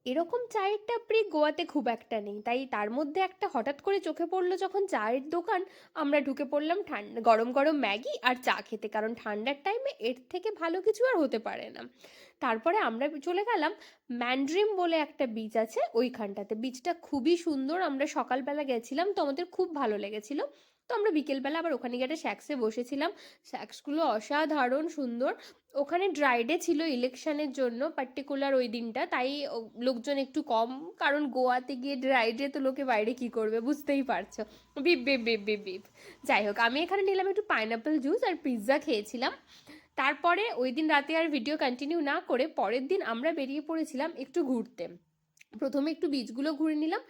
এরকম চায়ের টাপরি গোয়াতে খুব একটা নেই, তাই তার মধ্যে একটা হঠাৎ করে চোখে পড়লো যখন চায়ের দোকান। আমরা ঢুকে পড়লাম ঠান্ডা গরম গরম ম্যাগি আর চা খেতে, কারণ ঠান্ডার টাইমে এর থেকে ভালো কিছু আর হতে পারে না। তারপরে আমরা চলে গেলাম ম্যান্ড্রিম বলে একটা বিচ আছে ওইখানটাতে। বিচটা খুবই সুন্দর, আমরা সকালবেলা গেছিলাম তো আমাদের খুব ভালো লেগেছিল। তো আমরা বিকেলবেলা আবার ওখানে গিয়ে একটা শ্যাক্সে বসেছিলাম। শ্যাক্সগুলো অসাধারণ সুন্দর। ওখানে ড্রাই ডে ছিল ইলেকশনের জন্য পার্টিকুলার ওই দিনটা, তাই লোকজন একটু কম। কারণ গোয়াতে গিয়ে ড্রাই ডে তো লোকে বাইরে কি করবে বুঝতেই পারছো। Beep beep beep beep beep. যাই হোক, আমি এখানে নিলাম একটু পাইনাপেল জুস আর পিৎজা খেয়েছিলাম। তারপরে ওই দিন রাতে আর ভিডিও কন্টিনিউ না করে পরের দিন আমরা বেরিয়ে পড়েছিলাম একটু ঘুরতে। প্রথমে একটু বিচগুলো ঘুরে নিলাম।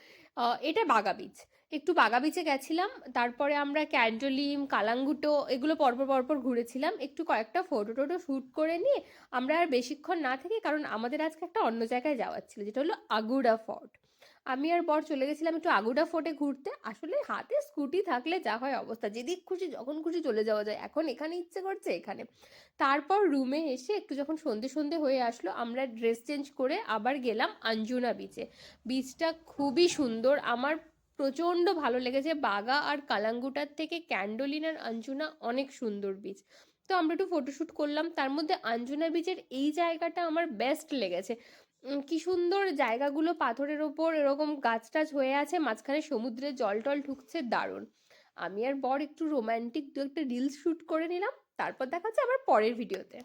এটা বাগা বিচ। একটু বাগা বিচে গেছিলাম, তারপরে আমরা ক্যান্ডোলিম কালাঙ্গুটো এগুলো পরপর পরপর ঘুরেছিলাম। একটু কয়েকটা ফটো টোটো শ্যুট করে নিয়ে আমরা আর বেশিক্ষণ না থেকে, কারণ আমাদের আজকে একটা অন্য জায়গায় যাওয়ার ছিল যেটা হলো আগুডা ফোর্ট। আমি আর বর চলে গেছিলাম একটু আগুডা ফোর্টে ঘুরতে। আসলে হাতে স্কুটি থাকলে যা হয় অবস্থা, যেদিক খুশি যখন খুশি চলে যাওয়া যায়, এখন এখানে ইচ্ছে করছে এখানে। তারপর রুমে এসে একটু যখন সন্ধে সন্ধে হয়ে আসলো আমরা ড্রেস চেঞ্জ করে আবার গেলাম আঞ্জুনা বিচে। বিচটা খুবই সুন্দর, আমার প্রচণ্ড ভালো লেগেছে। বাগা আর কালাঙ্গুটার থেকে ক্যান্ডোলিন আর আঞ্জুনা অনেক সুন্দর বিচ। তো আমরা একটু ফটোশ্যুট করলাম, তার মধ্যে আঞ্জুনা বিচের এই জায়গাটা আমার বেস্ট লেগেছে। কি সুন্দর জায়গাগুলো, পাথরের ওপর এরকম গাছ টাছ হয়ে আছে, মাঝখানে সমুদ্রের জল টল ঢুকছে, দারুণ। আমি আর বর একটু রোমান্টিক দু একটা রিলস শ্যুট করে নিলাম। তারপর দেখা হচ্ছে আবার পরের ভিডিওতে।